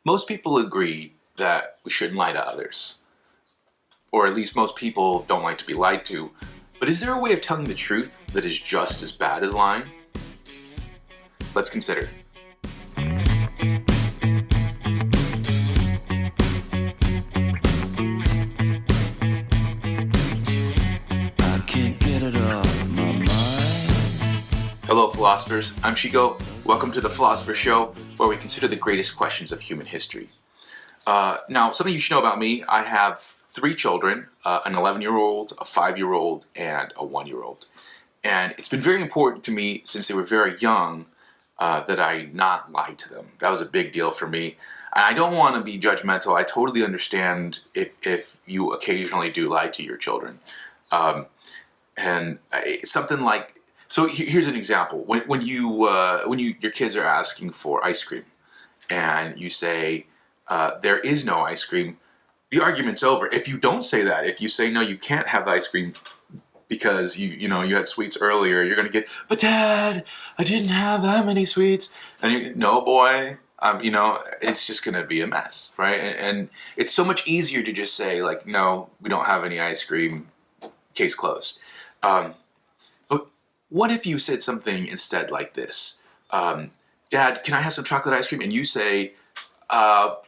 Most people agree that we shouldn't lie to others. Or at least most people don't like to be lied to. But is there a way of telling the truth that is just as bad as lying? Let's consider. Hello, philosophers. I'm Chico. Welcome to the Philosopher Show, where we consider the greatest questions of human history. Now, something you should know about me, I have 3 children, an 11-year-old, a 5-year-old, and a 1-year-old. And it's been very important to me since they were very young that I not lie to them. That was a big deal for me. And I don't want to be judgmental. I totally understand if you occasionally do lie to your children. Something like, so here's an example. When your kids are asking for ice cream, and you say there is no ice cream, the argument's over. If you don't say that, if you say no, you can't have ice cream because you had sweets earlier, you're gonna get, but Dad, I didn't have that many sweets, and no, boy, it's just gonna be a mess, right? And it's so much easier to just say like, no, we don't have any ice cream, case closed. But what if you said something instead like this? Dad, can I have some chocolate ice cream? And you say,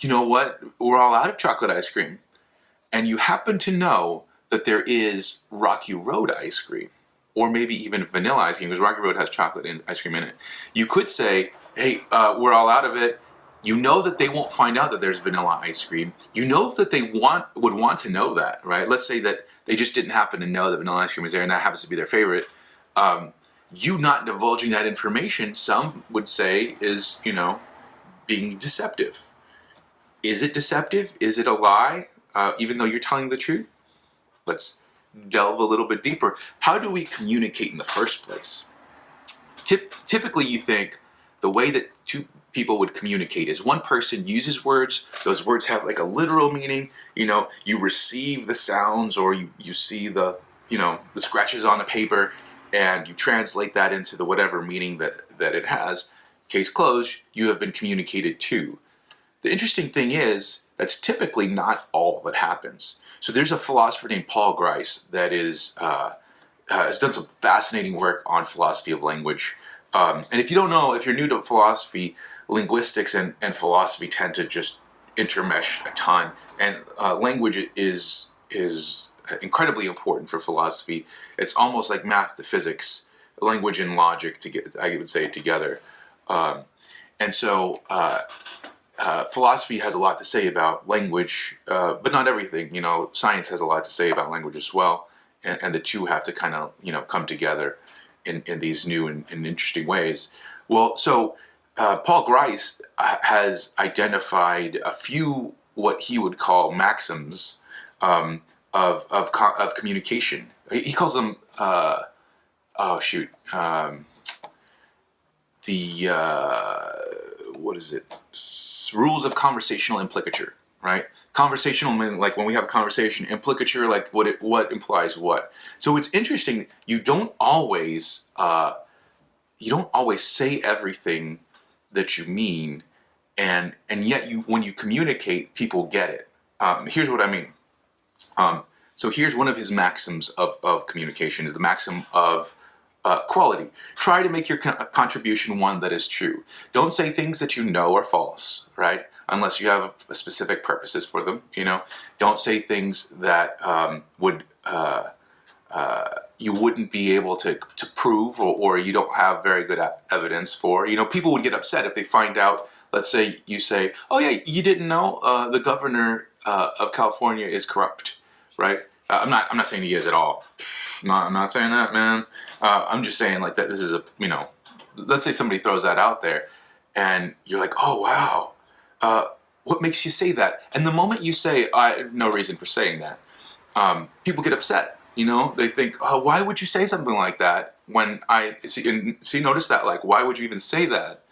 you know what? We're all out of chocolate ice cream. And you happen to know that there is Rocky Road ice cream, or maybe even vanilla ice cream, because Rocky Road has chocolate and ice cream in it. You could say, hey, we're all out of it. You know that they won't find out that there's vanilla ice cream. You know that they would want to know that, right? Let's say that they just didn't happen to know that vanilla ice cream is there, and that happens to be their favorite. You not divulging that information, some would say, is, being deceptive. Is it deceptive? Is it a lie, even though you're telling the truth? Let's delve a little bit deeper. How do we communicate in the first place? Typically, you think the way that 2 people would communicate is one person uses words, those words have like a literal meaning, you receive the sounds, or you see the scratches on the paper, and you translate that into the whatever meaning that it has. Case closed, you have been communicated to. The interesting thing is, that's typically not all that happens. So there's a philosopher named Paul Grice that has done some fascinating work on philosophy of language. And if you don't know, if you're new to philosophy, linguistics and philosophy tend to just intermesh a ton. And language is incredibly important for philosophy. It's almost like math to physics, language and logic, I would say, together. Philosophy has a lot to say about language, but not everything. Science has a lot to say about language as well, and the two have to kind of come together in these new and interesting ways. Well, so Paul Grice has identified a few what he would call maxims of communication. He calls them rules of conversational implicature, right? Conversational meaning like when we have a conversation, implicature like what implies what. So it's interesting, you don't always say everything that you mean, and yet when you communicate, people get it. Here's what I mean. So here's one of his maxims of communication, is the maxim of quality. Try to make your contribution one that is true. Don't say things that you know are false, right? Unless you have specific purposes for them. Don't say things that you wouldn't be able to prove, or you don't have very good evidence for. People would get upset if they find out. Let's say you say, "Oh yeah, you didn't know the governor of California is corrupt," right? I'm not saying he is at all. I'm not saying that, man. I'm just saying like that. This is let's say somebody throws that out there, and you're like, "Oh wow, what makes you say that?" And the moment you say, "I have no reason for saying that," people get upset. They think, "Oh, why would you say something like that?" When notice that, like, why would you even say that?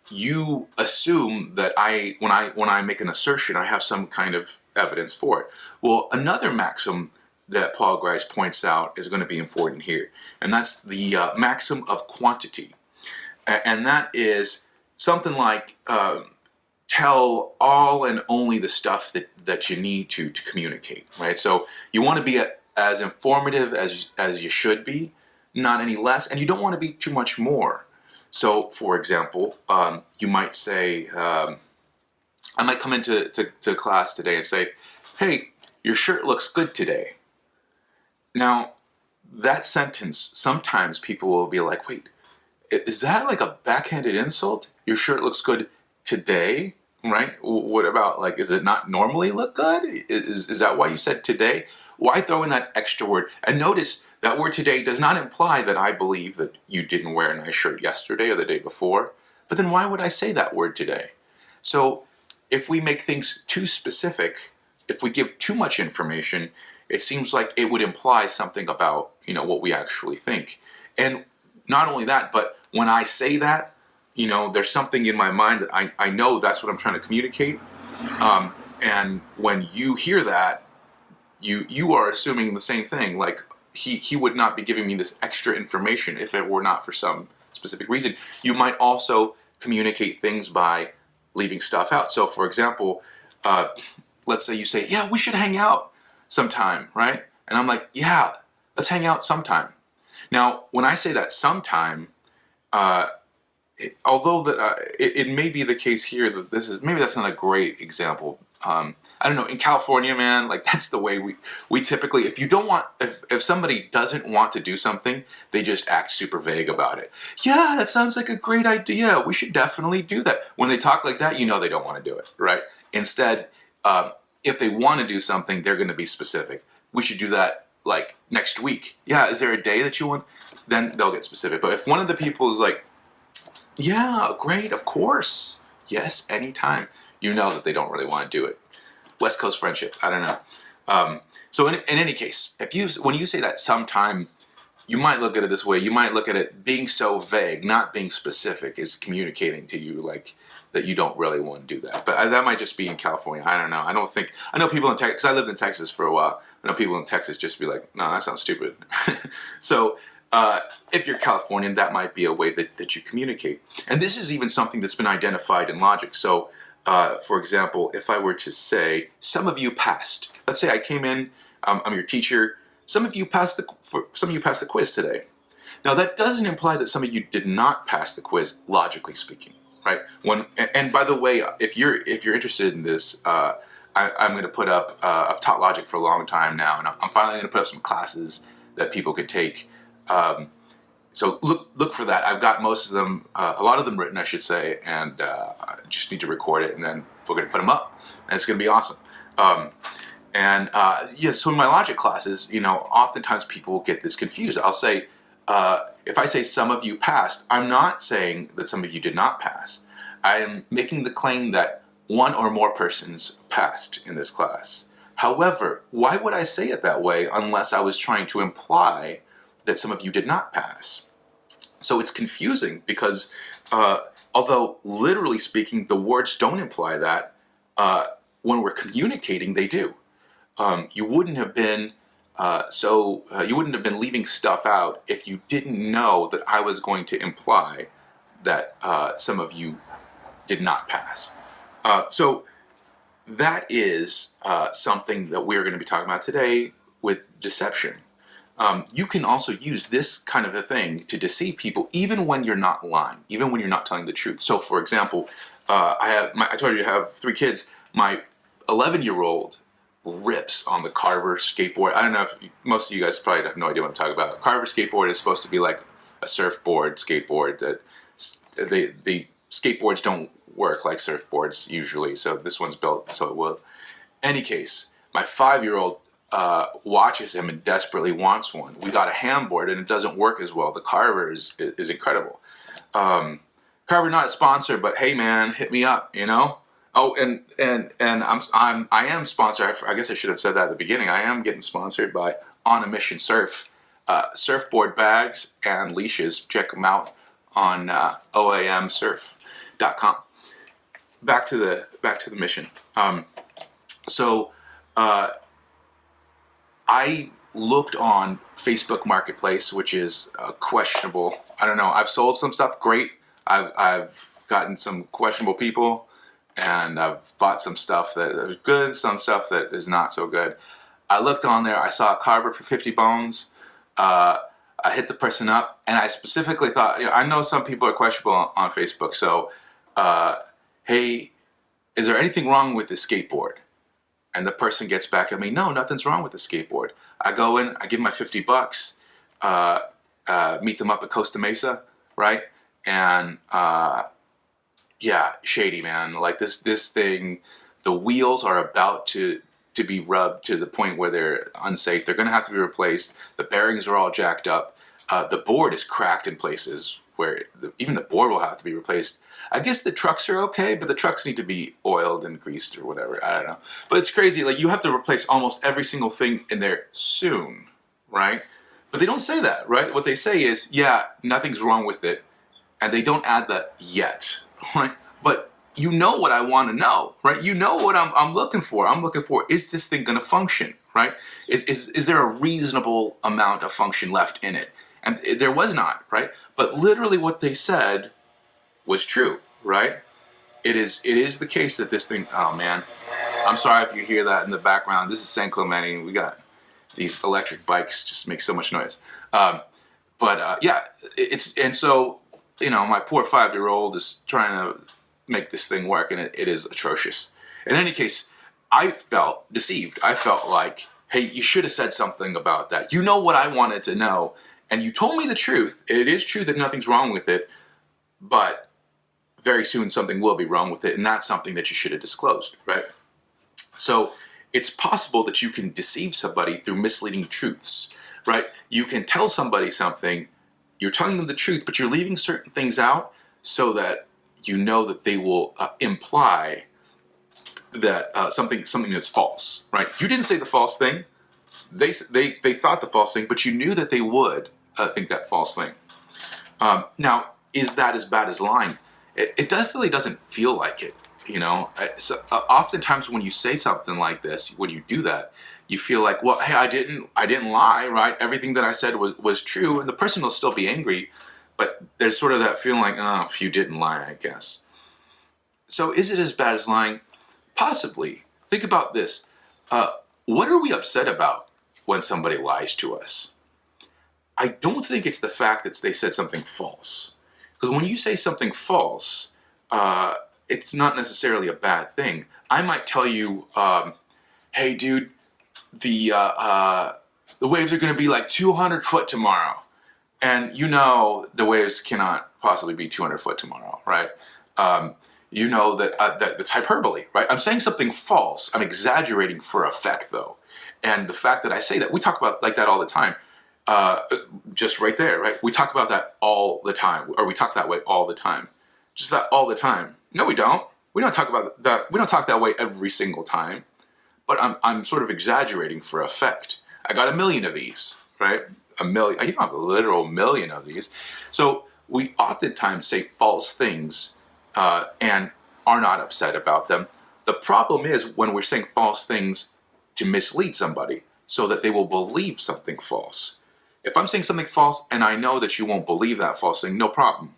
You assume that when I make an assertion, I have some kind of evidence for it. Well, another maxim that Paul Grice points out is going to be important here, and that's the maxim of quantity, and that is something like tell all and only the stuff that you need to communicate, right? So you want to be as informative as you should be, not any less, and you don't want to be too much more. So, for example, you might say, I might come into to class today and say, "Hey, your shirt looks good today." Now, that sentence, sometimes people will be like, "Wait, is that like a backhanded insult? Your shirt looks good today?" Right? What about, like, is it not normally look good? Is that why you said today? Why throw in that extra word? And notice that word today does not imply that I believe that you didn't wear a nice shirt yesterday or the day before. But then why would I say that word today? So if we make things too specific, if we give too much information, it seems like it would imply something about, what we actually think. And not only that, but when I say that, there's something in my mind that I know that's what I'm trying to communicate. And when you hear that, you are assuming the same thing. Like, he would not be giving me this extra information if it were not for some specific reason. You might also communicate things by leaving stuff out. So, for example, let's say you say, "Yeah, we should hang out sometime," right? And I'm like, "Yeah, let's hang out sometime." Now, when I say that sometime, although it may be the case here that maybe that's not a great example. I don't know. In California, man, like, that's the way we typically, if you don't want, if somebody doesn't want to do something, they just act super vague about it. "Yeah, that sounds like a great idea. We should definitely do that." When they talk like that, they don't want to do it, right? Instead, if they want to do something, they're going to be specific. "We should do that, like, next week." "Yeah, is there a day that you want?" Then they'll get specific. But if one of the people is like, "Yeah, great, of course. Yes, anytime," you know that they don't really want to do it. West Coast friendship, I don't know. So in any case, when you say that sometime, you might look at it this way. You might look at it, being so vague, not being specific, is communicating to you, like, that you don't really want to do that. But that might just be in California. I don't know. I know people in Texas, because I lived in Texas for a while. I know people in Texas just be like, "No, that sounds stupid." So if you're Californian, that might be a way that you communicate. And this is even something that's been identified in logic. So, for example, if I were to say, "Some of you passed." Let's say I came in, I'm your teacher. Some of you passed the quiz today. Now, that doesn't imply that some of you did not pass the quiz, logically speaking, right? And by the way, if you're interested in this, I'm going to put up. I've taught logic for a long time now, and I'm finally going to put up some classes that people could take. So look for that. I've got most of them, a lot of them written, I should say, and I just need to record it, and then we're going to put them up, and it's going to be awesome. So in my logic classes, oftentimes people get this confused. I'll say, if I say "some of you passed," I'm not saying that some of you did not pass. I am making the claim that one or more persons passed in this class. However, why would I say it that way unless I was trying to imply that some of you did not pass? So it's confusing because although literally speaking, the words don't imply that, when we're communicating, they do. You wouldn't have been leaving stuff out if you didn't know that I was going to imply that some of you did not pass. So that is something that we're going to be talking about today with deception. You can also use this kind of a thing to deceive people, even when you're not lying, even when you're not telling the truth. So, for example, I told you I have 3 kids. My 11-year-old rips on the Carver skateboard. I don't know if most of you guys probably have no idea what I'm talking about. Carver skateboard is supposed to be like a surfboard skateboard. That the skateboards don't work like surfboards usually, so this one's built so it will. Any case, my 5-year-old watches him and desperately wants one. We got a handboard and it doesn't work as well. The Carver is incredible. Carver not a sponsor, but hey man, hit me up, Oh, and I am sponsored. I guess I should have said that at the beginning. I am getting sponsored by On a Mission Surf, surfboard bags and leashes. Check them out on oamsurf.com. Back to the mission. I looked on Facebook Marketplace, which is questionable. I don't know. I've sold some stuff. Great. I've gotten some questionable people. and I've bought some stuff that is good, some stuff that is not so good. I looked on there, I saw a carver for 50 bones. I hit the person up, and I specifically thought, I know some people are questionable on Facebook, so, hey, is there anything wrong with the skateboard? And the person gets back at me, no, nothing's wrong with the skateboard. I go in, I give my 50 bucks, meet them up at Costa Mesa, right? And yeah, shady, man. Like this thing, the wheels are about to be rubbed to the point where they're unsafe. They're going to have to be replaced. The bearings are all jacked up. The board is cracked in places where even the board will have to be replaced. I guess the trucks are okay, but the trucks need to be oiled and greased or whatever. I don't know. But it's crazy. Like, you have to replace almost every single thing in there soon, right? But they don't say that, right? What they say is, yeah, nothing's wrong with it. And they don't add the yet, right? But you know what I want to know, right? You know what I'm looking for. I'm looking for, is this thing going to function, right? Is there a reasonable amount of function left in it? And there was not, right? But literally what they said was true, right? It is the case that this thing, oh man, I'm sorry if you hear that in the background. This is San Clemente. We got these electric bikes, just make so much noise. Yeah, and so, my poor 5-year-old is trying to make this thing work, and it is atrocious. In any case, I felt deceived. I felt like, hey, you should have said something about that. You know what I wanted to know, and you told me the truth. It is true that nothing's wrong with it, but very soon something will be wrong with it, and that's something that you should have disclosed, right? So it's possible that you can deceive somebody through misleading truths, right? You can tell somebody something, you're telling them the truth, but you're leaving certain things out so that you know that they will imply that something that's false, right? You didn't say the false thing. They thought the false thing, but you knew that they would think that false thing. Now, is that as bad as lying? It definitely doesn't feel like it, So, oftentimes when you say something like this, when you do that, you feel like, well, hey, I didn't lie, right? Everything that I said was true, and the person will still be angry, but there's sort of that feeling like, oh, if you didn't lie, I guess. So is it as bad as lying? Possibly. Think about this. What are we upset about when somebody lies to us? I don't think it's the fact that they said something false. Because when you say something false, it's not necessarily a bad thing. I might tell you, hey, dude, the waves are going to be like 200 foot tomorrow. And the waves cannot possibly be 200 foot tomorrow, right? That's hyperbole, right? I'm saying something false. I'm exaggerating for effect, though. And the fact that I say that, we talk about like that all the time. Just right there, right? We talk about that all the time, or we talk that way all the time. Just that all the time. No, we don't. We don't talk about that. We don't talk that way every single time. But I'm sort of exaggerating for effect. I got 1 million of these, right? 1 million. You don't have a literal million of these. So we oftentimes say false things and are not upset about them. The problem is when we're saying false things to mislead somebody so that they will believe something false. If I'm saying something false and I know that you won't believe that false thing, no problem.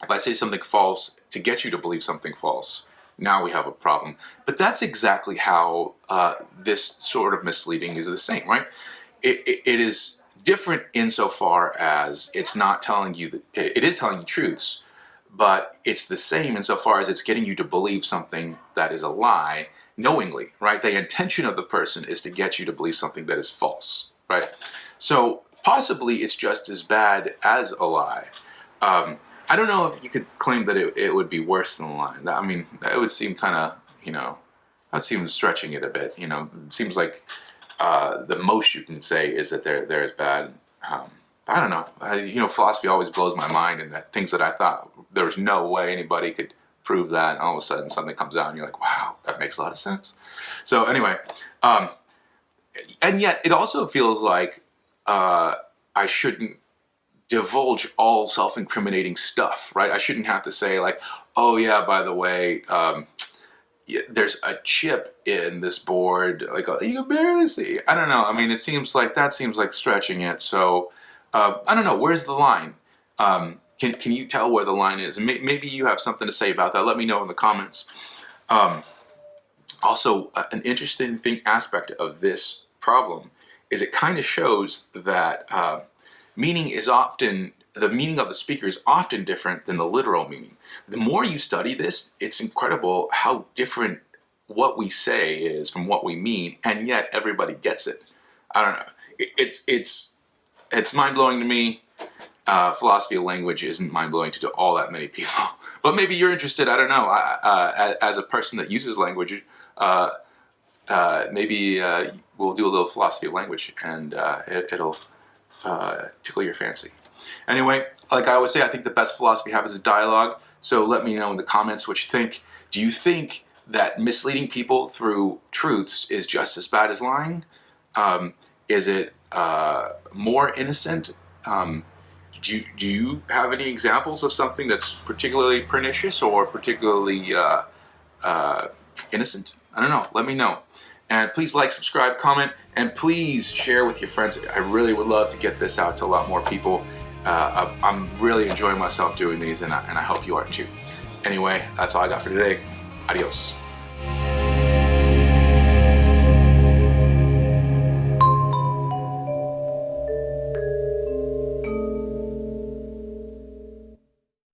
If I say something false to get you to believe something false, now we have a problem. But that's exactly how this sort of misleading is the same, right? It is different insofar as it's not telling you that it is telling you truths, but it's the same insofar as it's getting you to believe something that is a lie knowingly, right? The intention of the person is to get you to believe something that is false, right? So possibly it's just as bad as a lie. I don't know if you could claim that it would be worse than a lie. I mean, that would seem kind of, that would seem stretching it a bit. It seems like the most you can say is that they're as bad. I don't know. Philosophy always blows my mind, and that things that I thought there was no way anybody could prove that, and all of a sudden something comes out and you're like, wow, that makes a lot of sense. So anyway, and yet it also feels like I shouldn't divulge all self-incriminating stuff, right? I shouldn't have to say like, oh yeah, by the way, there's a chip in this board, like you can barely see. I don't know. I mean, that seems like stretching it. So I don't know. Where's the line? Can you tell where the line is? And maybe you have something to say about that. Let me know in the comments. Also, an interesting aspect of this problem is it kind of shows that meaning is often, the meaning of the speaker is often different than the literal meaning. The more you study this, it's incredible how different what we say is from what we mean, and yet everybody gets it. I don't know. It's mind-blowing to me. Philosophy of language isn't mind-blowing to all that many people. But maybe you're interested, I don't know, as a person that uses language, maybe we'll do a little philosophy of language, and it'll tickle your fancy. Anyway, like I always say, I think the best philosophy habit is dialogue, so let me know in the comments what you think. Do you think that misleading people through truths is just as bad as lying? Is it more innocent? Do you have any examples of something that's particularly pernicious or particularly innocent? I don't know. Let me know. And please like, subscribe, comment, and please share with your friends. I really would love to get this out to a lot more people. I'm really enjoying myself doing these, and I hope you are too. Anyway, that's all I got for today. Adios.